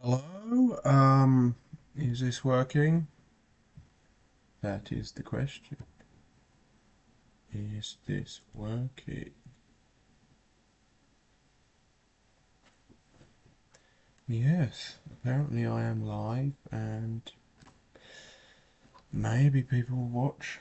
Hello? Is this working? That is the question. Is this working? Yes, apparently I am live and maybe people will watch.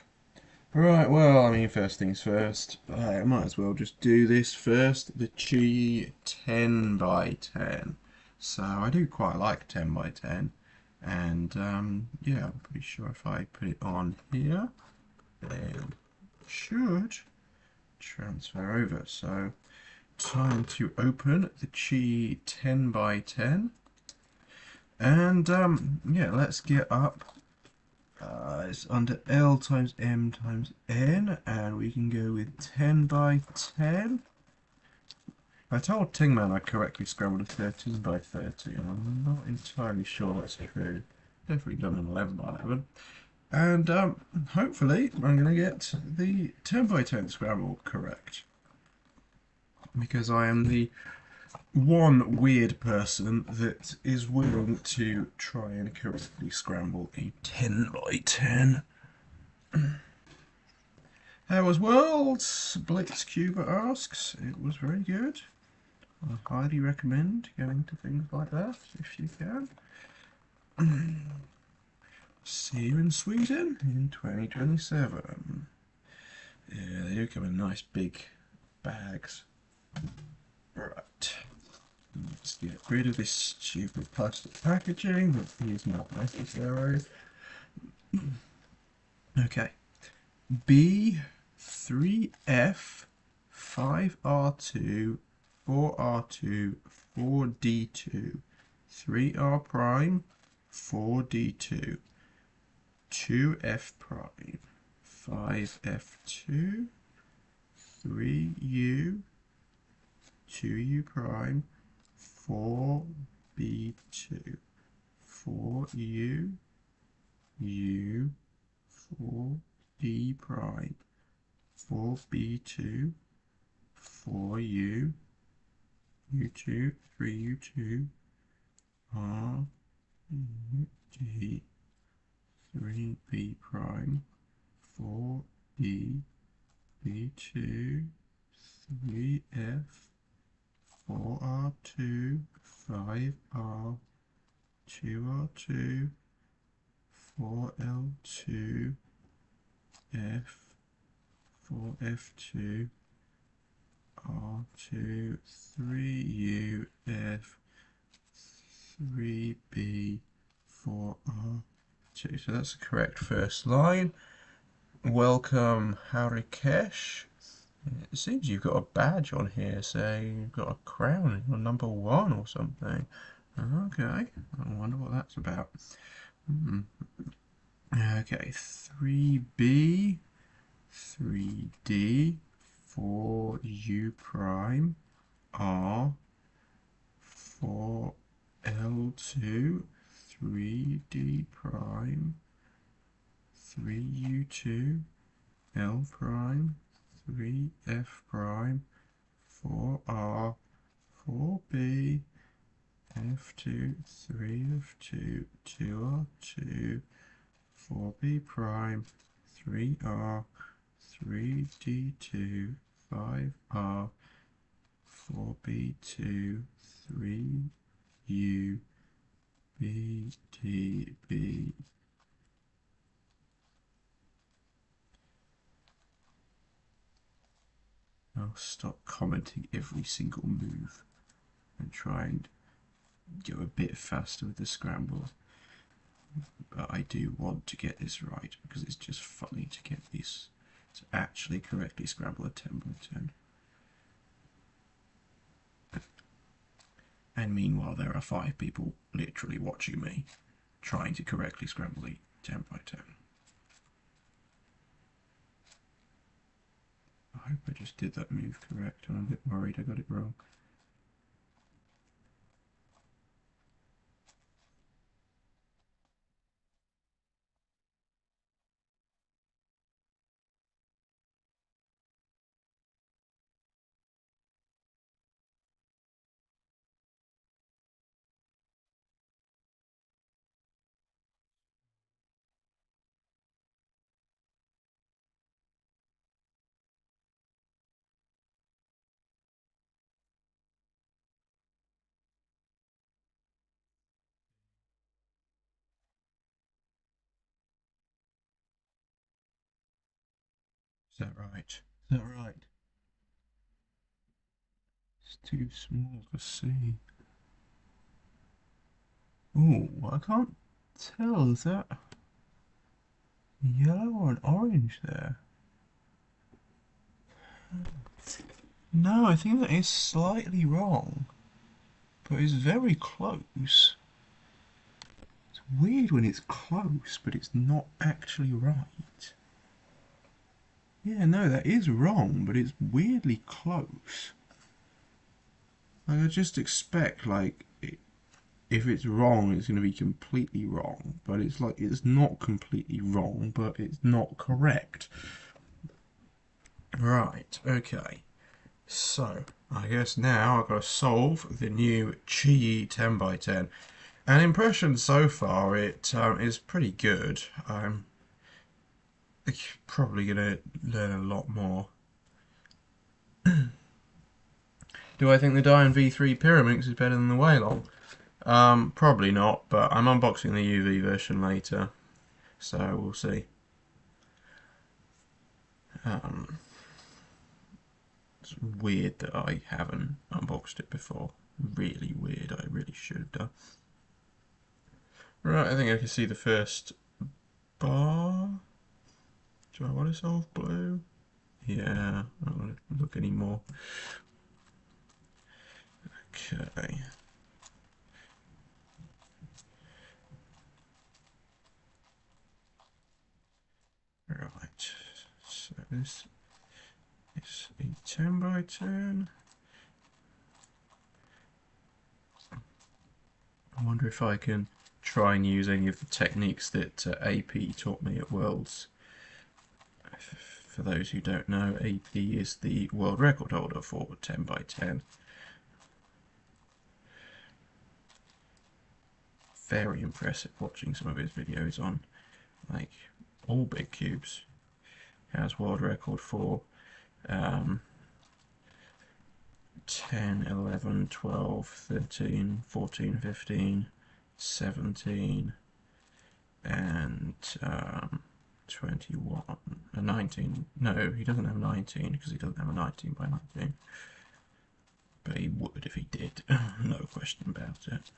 Right, well, I mean, first things first, I might as well just do this first, the Qi 10 by 10. So I do quite like 10 by 10, and yeah, I'm pretty sure if I put it on here, then it should transfer over. So time to open the Qi 10 by 10, and yeah, let's get up. It's under L times M times N, and we can go with 10 by 10. I told Tingman I correctly scrambled a 13 by 30, and I'm not entirely sure that's true. Definitely done an 11 by 11. And hopefully I'm going to get the 10 by 10 scramble correct. Because I am the one weird person that is willing to try and correctly scramble a 10 by 10. How was Worlds? Blitz Cuba asks. It was very good. I highly recommend going to things like that if you can. See you in Sweden in 2027. Yeah, they do come in nice big bags. Right. Let's get rid of this stupid plastic packaging that is not necessary. Okay. B3F 5R2 4R2 4D2 3R prime 4D2 2F prime 5F2 3U 2U prime 4B2 4U U 4D prime 4B2 4U U2 3U2 R D 3B prime 4B B2 3F 4R2 5R 2R2 4L2 F 4F2 R2 3U F 3B 4R2. So that's the correct first line. Welcome, Harikesh. It seems you've got a badge on here saying you've got a crown, you're number one or something. Okay, I wonder what that's about. Hmm. Okay, 3B, 3D, 4U prime, R, 4L2, 3D prime, 3U2, L prime, 3F prime, 4R, 4B, F2, 3F2, 2R2, 4B prime, 3R, 3D2, 5R, 4B2, 3U, BDB. I'll stop commenting every single move and try and go a bit faster with the scramble. But I do want to get this right because it's just funny to get this to actually correctly scramble a 10 by 10. And meanwhile, there are 5 people literally watching me trying to correctly scramble a 10 by 10. I hope I just did that move correct. I'm a bit worried I got it wrong. Is that right? Is that right? It's too small to see. Oh, I can't tell. Is that yellow or an orange there? No, I think that is slightly wrong, but it's very close. It's weird when it's close, but it's not actually right. Yeah, no, that is wrong, but it's weirdly close. Like, I just expect, like, if it's wrong, it's going to be completely wrong. But it's like, it's not completely wrong, but it's not correct. Right, okay. So, I guess now I've got to solve the new QiYI 10 by 10. An impression so far, it is pretty good. I'm probably going to learn a lot more. Do I think the DaYan V3 Pyraminx is better than the Weilong? Probably not, but I'm unboxing the UV version later, so we'll see. Um, it's weird that I haven't unboxed it before. Really weird, I really should have done. Right, I think I can see the first bar. Do I want to solve blue? Yeah, I don't want to look anymore. Okay. Right, so this is a 10 by 10. I wonder if I can try and use any of the techniques that AP taught me at Worlds. For those who don't know, AP is the world record holder for 10 by 10. Very impressive watching some of his videos on like all big cubes. He has world record for um, 10, 11, 12, 13, 14, 15, 17, and 21, 19. No, he doesn't have 19 because he doesn't have a 19 by 19. But he would if he did, no question about it.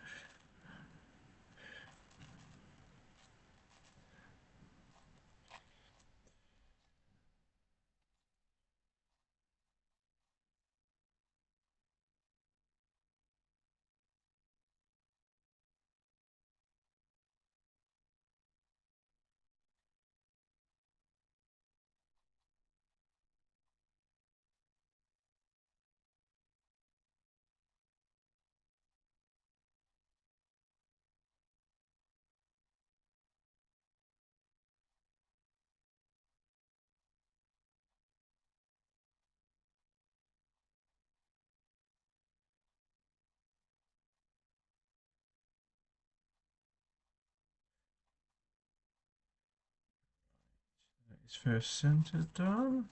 His first center done.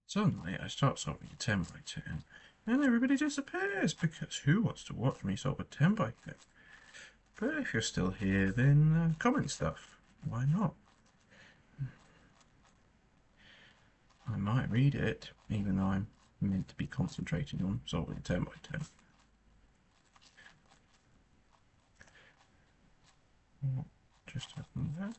Suddenly, I start solving a 10 by 10, and everybody disappears because who wants to watch me solve a 10 by 10? But if you're still here, then comment stuff. Why not? I might read it, even though I'm meant to be concentrating on solving a 10 by 10. What just happened there?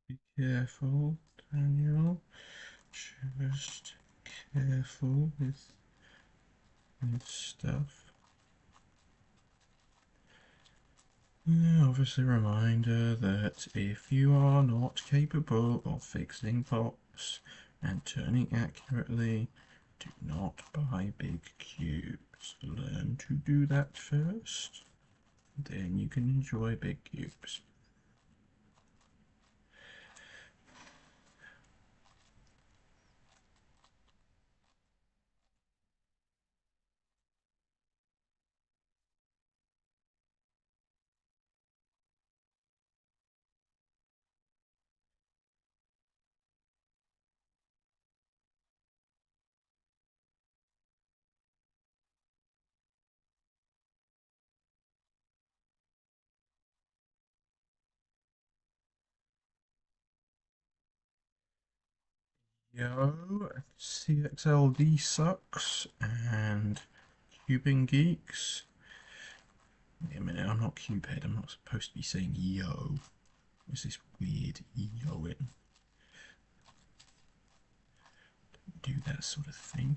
Be careful, Daniel. Just careful with stuff. Obviously, a reminder that if you are not capable of fixing pops and turning accurately, do not buy big cubes. Learn to do that first, then you can enjoy big cubes. Yo, CXLD sucks and Cubing Geeks. Wait a minute, I'm not Cubehead, I'm not supposed to be saying yo. What's this weird yoing? Do that sort of thing.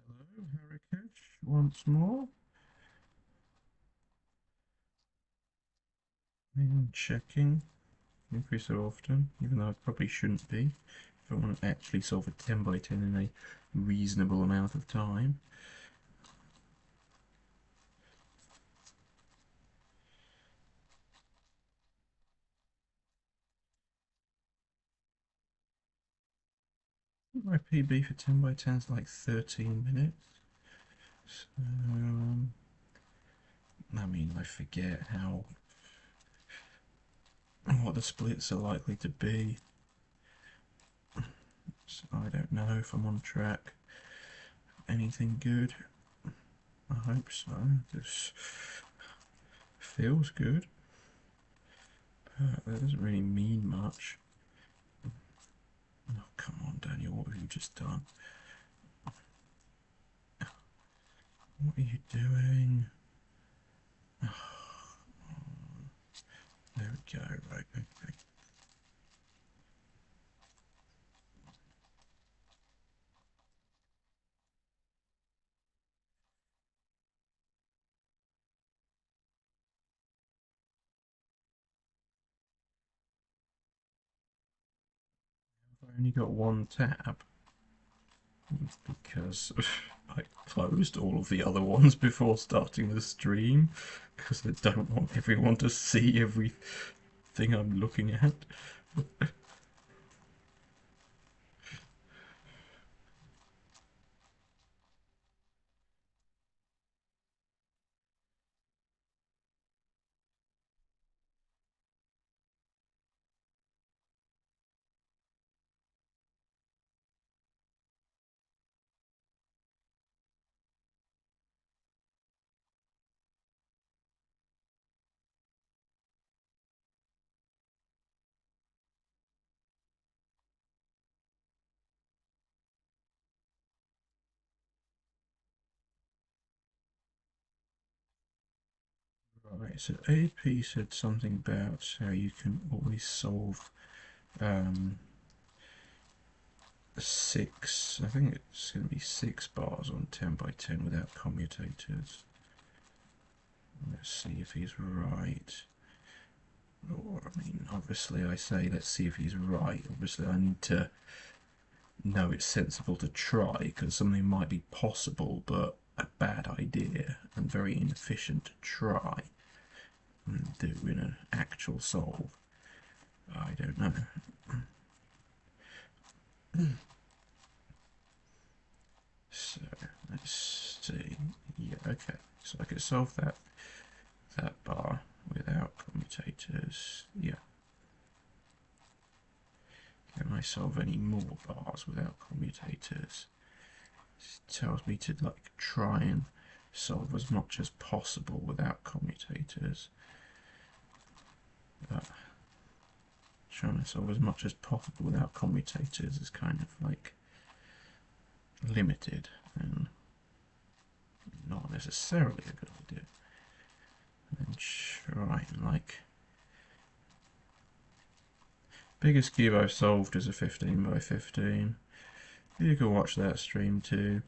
Hello, Harikesh, once more. I'm checking every so often, even though I probably shouldn't be, if I want to actually solve a 10 by 10 in a reasonable amount of time. My PB for 10 by 10 is like 13 minutes. So, I mean, I forget what the splits are likely to be. So I don't know if I'm on track. Anything good? I hope so. This feels good, but that doesn't really mean much. Oh, come on, Daniel, what have you just done? What are you doing? There we go, right, okay. I've only got one tab because I closed all of the other ones before starting the stream because I don't want everyone to see everything I'm looking at. Right, so AP said something about how you can always solve um, I think it's going to be 6 bars on 10 by 10 without commutators. Let's see if he's right. Or, I mean, obviously I say let's see if he's right. Obviously I need to know it's sensible to try because something might be possible but a bad idea and very inefficient to try and do in an actual solve. I don't know. So let's see. Yeah, okay. So I could solve that bar without commutators. Yeah. Can I solve any more bars without commutators? It tells me to like try and solve as much as possible without commutators. But trying to solve as much as possible without commutators is kind of like limited and not necessarily a good idea. And then try and like biggest cube I've solved is a 15 by 15. You can watch that stream too.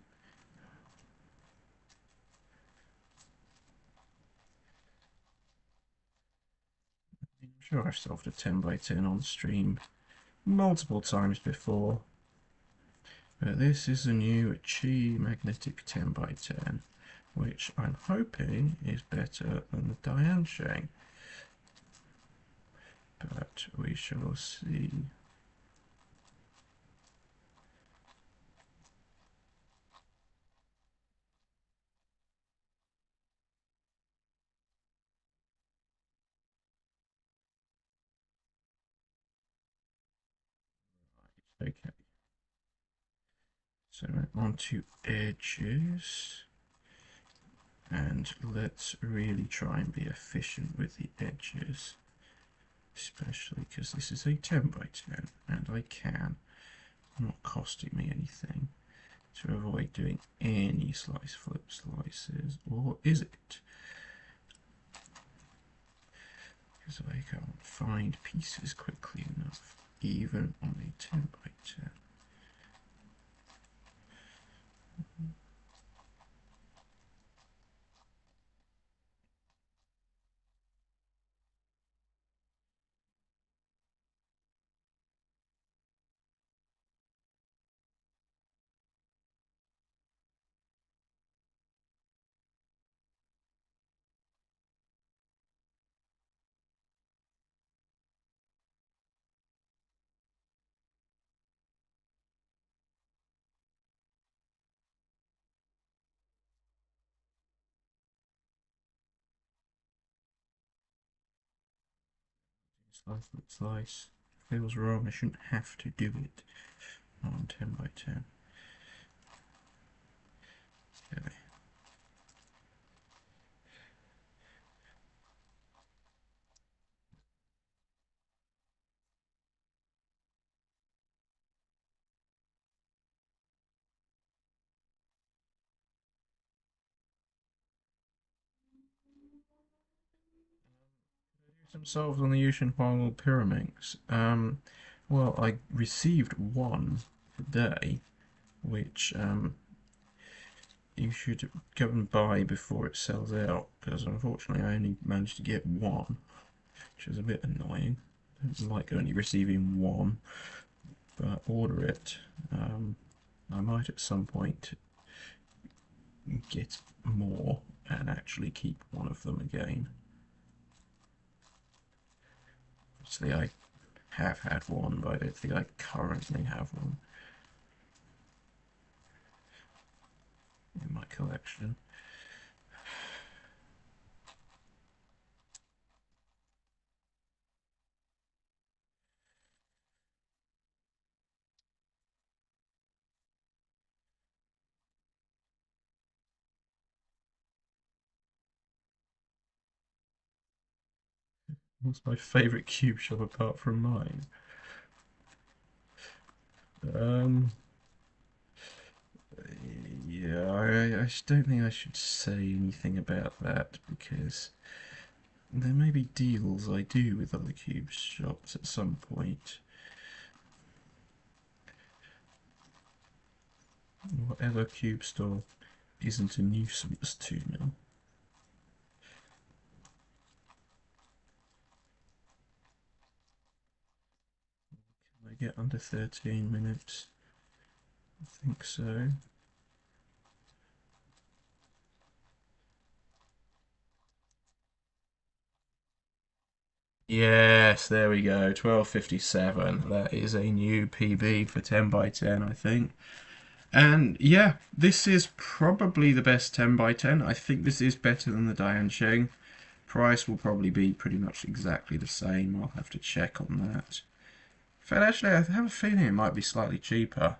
I'm sure I've solved a 10 by 10 on stream multiple times before. But this is a new QiYI magnetic 10 by 10, which I'm hoping is better than the DaYan. But we shall see. Okay. So on to edges. And let's really try and be efficient with the edges. Especially because this is a 10 by 10 and I can, not costing me anything, to avoid doing any slice flip slices. Or is it? Because I can't find pieces quickly enough, even on a 10 by 10. Slice, slice. Feels wrong. I shouldn't have to do it on 10 by 10. Okay. Some solves on the DaYan Pyraminx. Well, I received one today, which you should go and buy before it sells out, because unfortunately I only managed to get one, which is a bit annoying. I don't like only receiving one, but order it. I might at some point get more and actually keep one of them again. Obviously I have had one, but I don't think I currently have one in my collection. What's my favourite cube shop apart from mine? Yeah, I don't think I should say anything about that, because there may be deals I do with other cube shops at some point. Whatever cube store isn't a nuisance to me. Can I get under 13 minutes? I think so. Yes, there we go, 12:57. That is a new PB for 10 by 10, I think. And yeah, this is probably the best 10 by 10. I think this is better than the DaYan. Price will probably be pretty much exactly the same. I'll have to check on that. But actually, I have a feeling it might be slightly cheaper.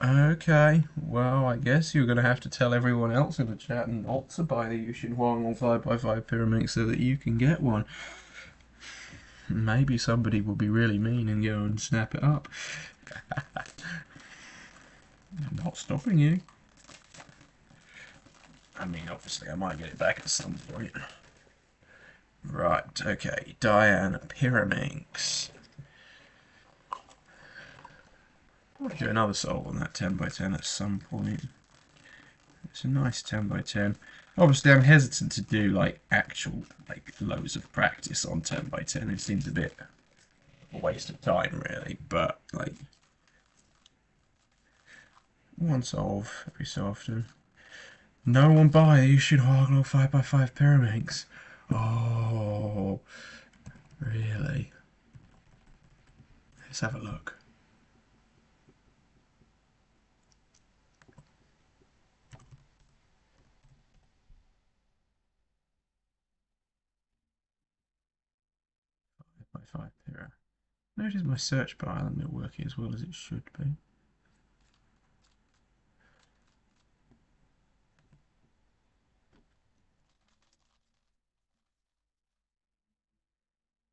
Okay, well, I guess you're going to have to tell everyone else in the chat not to buy the Yushin Huanglong 5x5 Pyraminx so that you can get one. Maybe somebody will be really mean and go and snap it up. I'm not stopping you. I mean, obviously, I might get it back at some point. Right, okay, DaYan Pyraminx. I'll do another soul on that 10x10 at some point. It's a nice 10x10. Obviously, I'm hesitant to do like actual loads of practice on 10x10. It seems a bit of a waste of time, really. But like one solve every so often. No one buy the Yushin Huanglong 5x5 Pyraminx. Oh, really? Let's have a look. By 5 Pyra. Notice my search bar isn't working as well as it should be.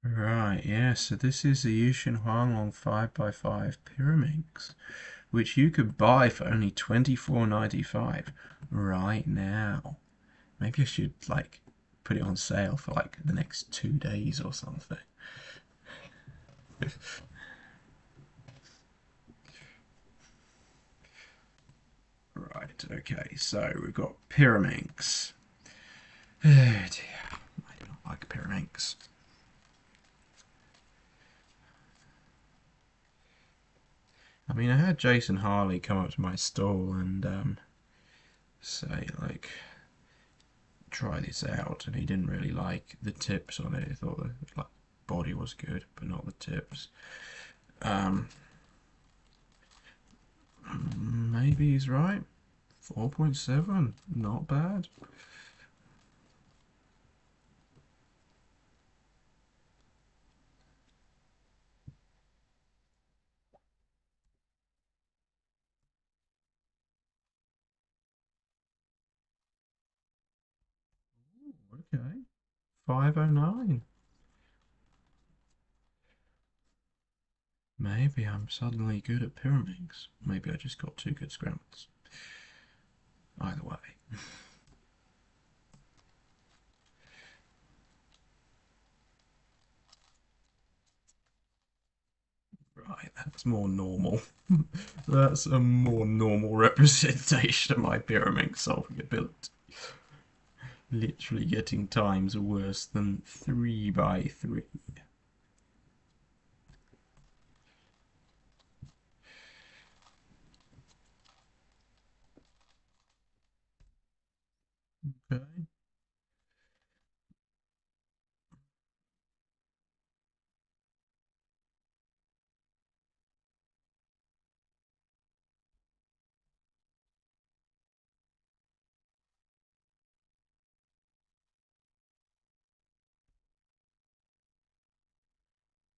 Right, yeah, so this is the Yushin Huanglong 5x5 Pyraminx, which you could buy for only $24.95 right now. Maybe I should like put it on sale for like the next 2 days or something. Right, okay, so we've got Pyraminx. Oh dear, I do not like Pyraminx. I mean, I had Jason Harley come up to my stall and say like, try this out, and he didn't really like the tips on it. He thought the like body was good, but not the tips. Um, maybe he's right. 4.7, not bad. Okay, 509. Maybe I'm suddenly good at Pyraminx. Maybe I just got two good scrambles. Either way. Right, that's more normal. That's a more normal representation of my Pyraminx solving ability. Literally getting times worse than 3x3. Okay.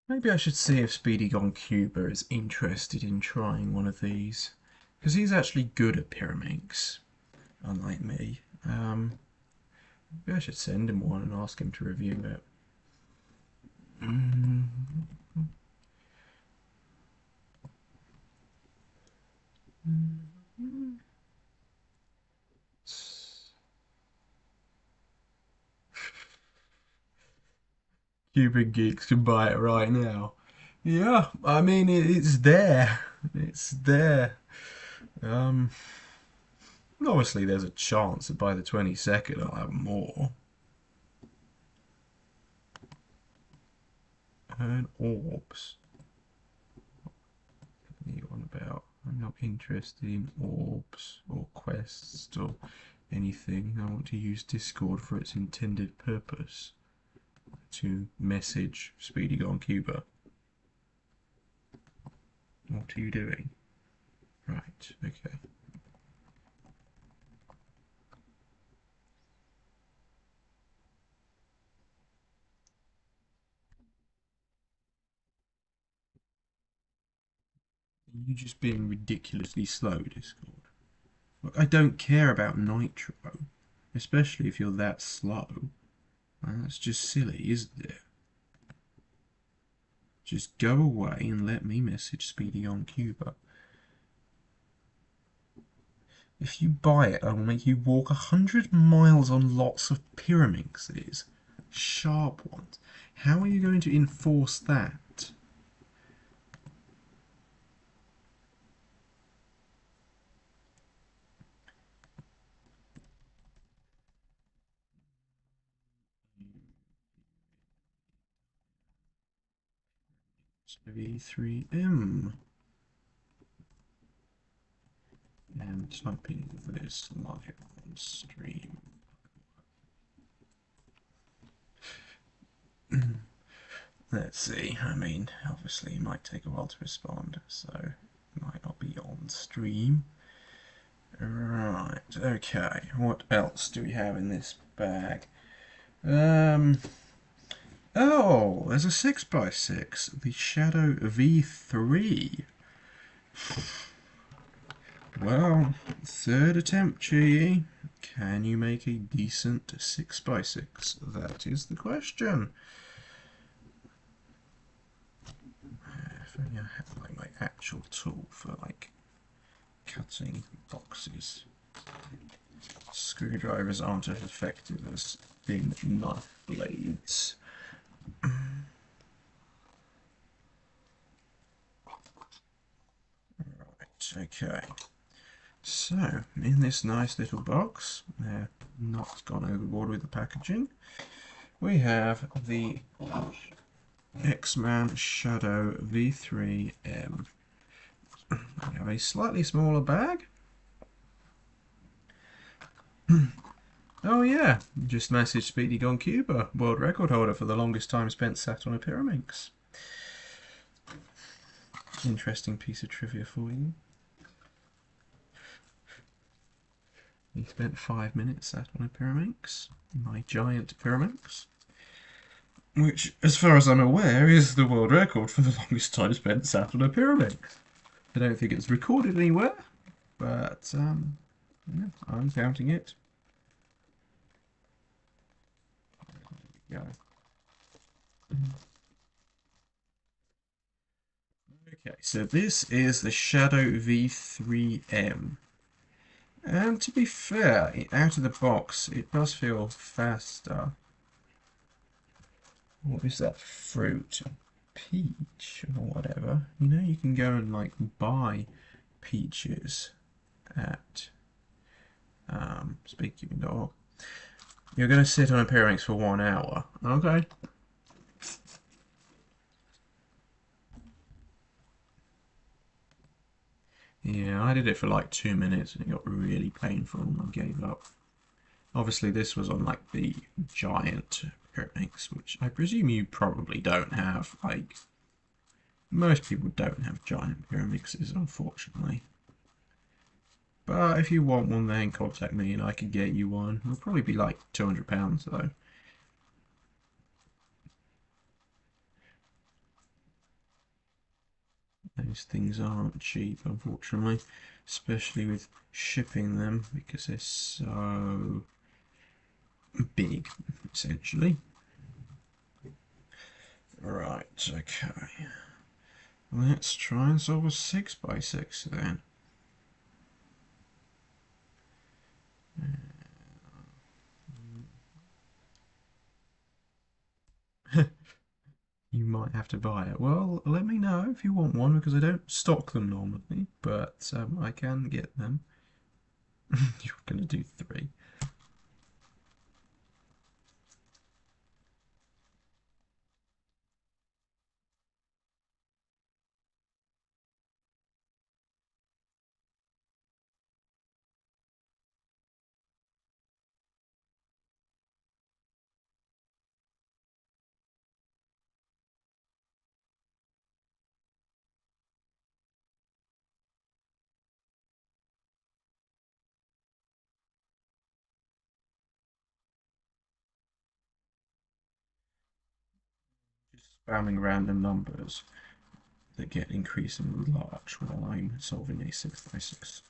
Maybe I should see if Speedy Gone Cuba is interested in trying one of these. Because he's actually good at Pyraminx, unlike me. Maybe I should send him one and ask him to review it. Mm. Cuban geeks can buy it right now. Yeah, I mean it's there. It's there. Um, obviously there's a chance that by the 22nd I'll have more. Earn orbs. What are you on about? I'm not interested in orbs or quests or anything. I want to use Discord for its intended purpose. To message Speedy Gone Cuba. What are you doing? Right, okay. You just being ridiculously slow, Discord. Look, I don't care about nitro, especially if you're that slow. That's just silly, isn't it? Just go away and let me message Speedy on Cuba. If you buy it, I will make you walk 100 miles on lots of Pyraminxes. Sharp ones. How are you going to enforce that? V3M. And typing this live on stream. Let's see, I mean, obviously it might take a while to respond, so it might not be on stream. Right, okay, what else do we have in this bag? Oh, there's a 6x6, the Shadow V3. Well, third attempt, QiYI. Can you make a decent 6x6? That is the question. If only I had like my actual tool for like cutting boxes. Screwdrivers aren't as effective as thin knife blades. Right, okay. So, in this nice little box, they're not gone overboard with the packaging, we have the X-Man Shadow V3M. I have a slightly smaller bag. Oh yeah, just messaged Speedy Gone Cuba, world record holder for the longest time spent sat on a Pyraminx. Interesting piece of trivia for you. He spent 5 minutes sat on a Pyraminx, my giant Pyraminx, which, as far as I'm aware, is the world record for the longest time spent sat on a Pyraminx. I don't think it's recorded anywhere, but yeah, I'm counting it. There we go. Okay, so this is the Shadow V3M. And to be fair, out of the box, it does feel faster. What is that fruit? Peach or whatever. You know, you can go and like buy peaches at speaking of, you're going to sit on a Pyraminx for 1 hour. Okay. Yeah, I did it for like 2 minutes and it got really painful and I gave up. Obviously this was on like the giant Pyraminx, which I presume you probably don't have. Like, most people don't have giant Pyraminxes, unfortunately. But if you want one, then contact me and I can get you one. It'll probably be like £200 though. Those things aren't cheap, unfortunately, especially with shipping them because they're so big, essentially. Right, okay. Let's try and solve a 6x6 then. You might have to buy it. Well, let me know if you want one because I don't stock them normally, but I can get them. You're going to do 3. Just spamming random numbers. that get increasingly large while I'm solving a 6x6.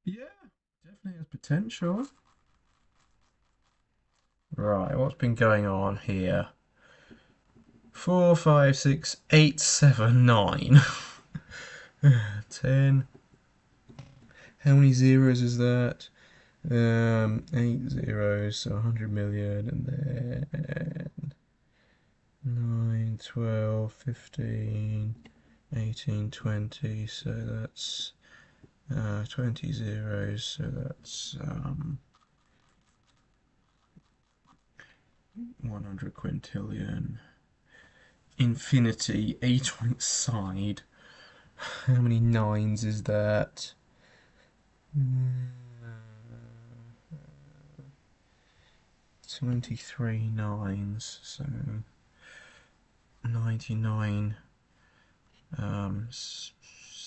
Yeah, definitely has potential. Right, what's been going on here? 4, 5, 6, 8, 7, 9. 10. How many zeros is that? 8 zeros, so 100 million, and then 9, 12, 15, 18, 20, so that's 20 zeros, so that's 100 quintillion. Infinity, 8 on its side. How many nines is that? 23 nines, so 99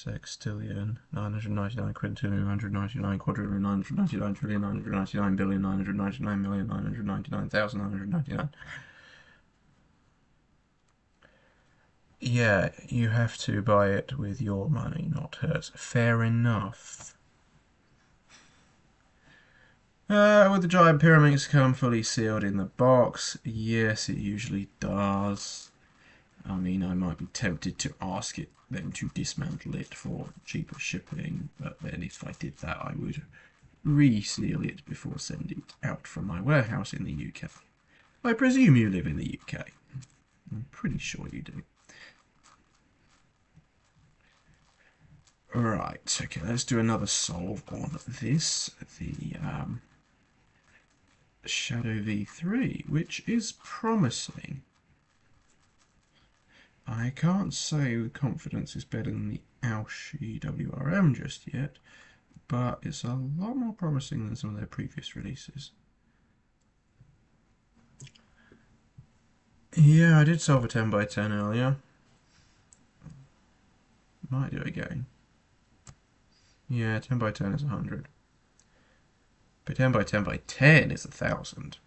sextillion, 999 quintillion, 199 quadrillion, 999 trillion, 999 billion, 999 million, 999,000, 999. Yeah, you have to buy it with your money, not hers. Fair enough. Would the DaYan Pyraminx come fully sealed in the box? Yes, it usually does. I mean, I might be tempted to ask it them to dismantle it for cheaper shipping, but then if I did that, I would reseal it before sending it out from my warehouse in the UK. I presume you live in the UK. I'm pretty sure you do. Right, okay, let's do another solve on this. The Shadow V3, which is promising. I can't say with confidence it's better than the Aoshi WRM just yet, but it's a lot more promising than some of their previous releases. Yeah, I did solve a 10 by 10 earlier. Might do it again. Yeah, 10 by 10 is 100. But 10 by 10 by 10 is 1,000.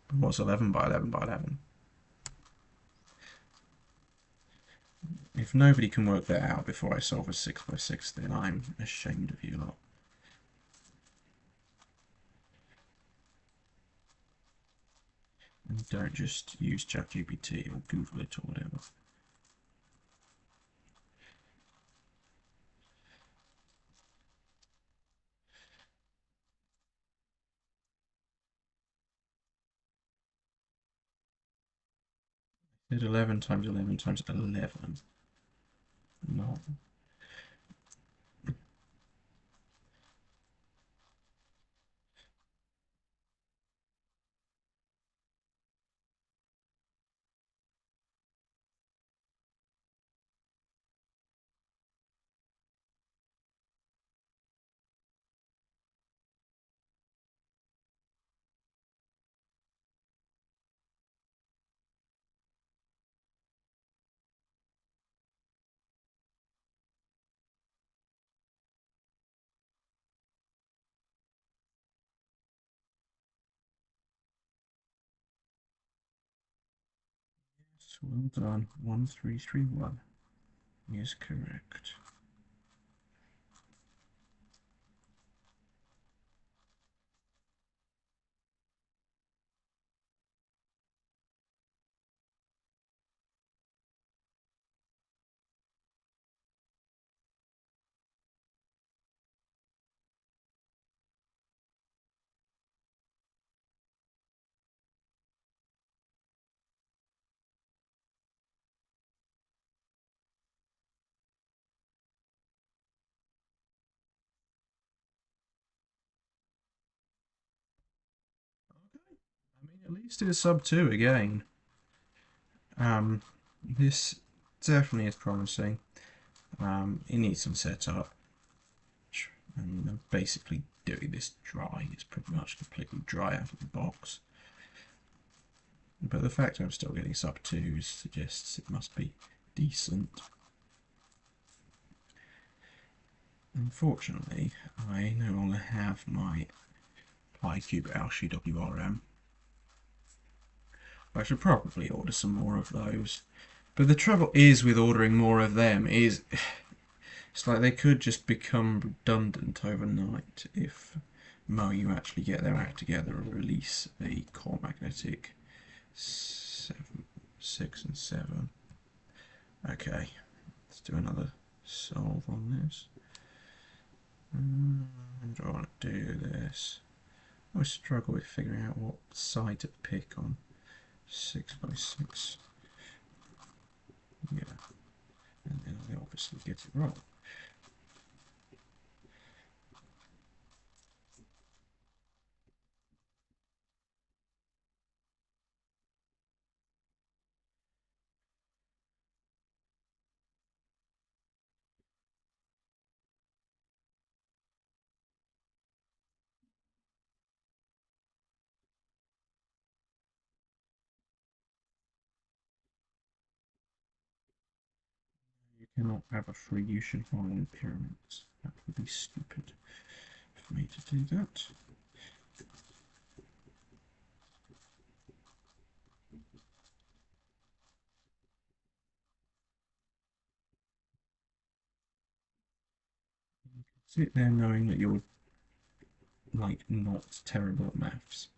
But what's 11 by 11 by 11? If nobody can work that out before I solve a 6 by 6, then I'm ashamed of you lot. And don't just use ChatGPT or Google it or whatever. Did 11 times 11 times 11. No. Yes, well done. 1331 is correct. Released it as sub 2 again. This definitely is promising. It needs some setup. And I'm basically doing this dry. It's pretty much completely dry out of the box. But the fact I'm still getting sub 2 suggests it must be decent. Unfortunately, I no longer have my QiYI WRM. I should probably order some more of those. But the trouble is with ordering more of them is it's like they could just become redundant overnight if Moyu actually get their act together and release a core magnetic 6 and 7. Okay, let's do another solve on this. How do I want to do this? I struggle with figuring out what side to pick on 6x6. Yeah, and then I obviously get it wrong. You cannot have a free Yushin Holland Pyraminx. That would be stupid for me to do that. Sit there knowing that you're like not terrible at maths.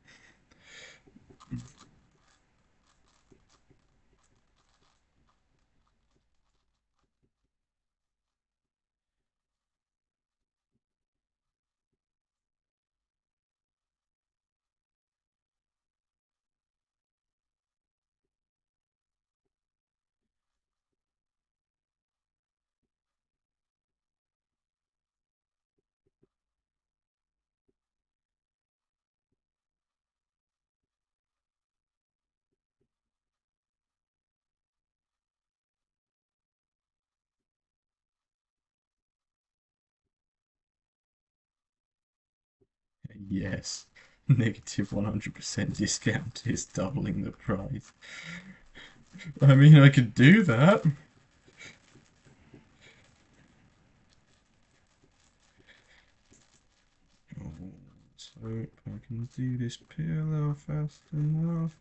Yes, negative 100% discount is doubling the price. I mean, I could do that. Let's hope I can do this parallel fast enough.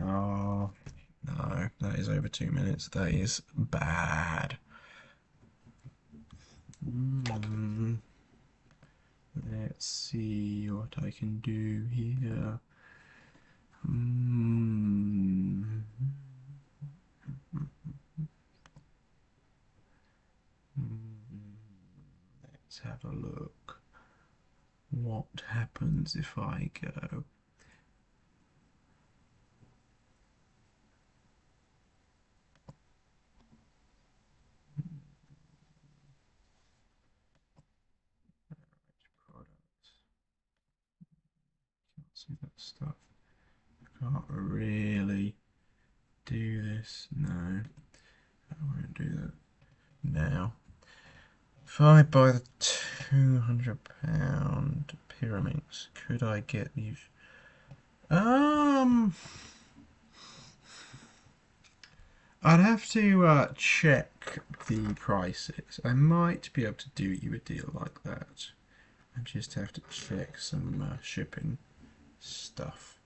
Oh, no, that is over 2 minutes. That is bad. Let's see what I can do here. Let's have a look. What happens if I go? Products. Can't see that stuff. I can't really do this. No, I won't do that now. If I buy the £200 Pyraminx, could I get these? I'd have to check the prices. I might be able to do you a deal like that. I just have to check some shipping stuff.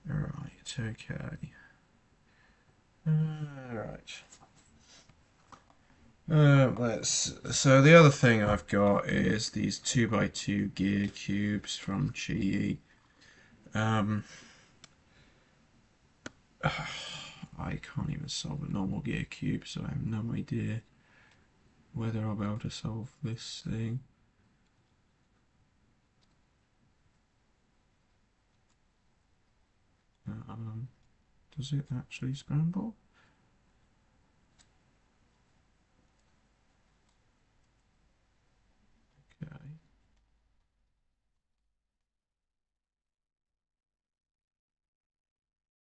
Alright, okay. Alright. So the other thing I've got is these 2x2 gear cubes from QiYI. I can't even solve a normal gear cube, so I have no idea whether I'll be able to solve this thing. Does it actually scramble?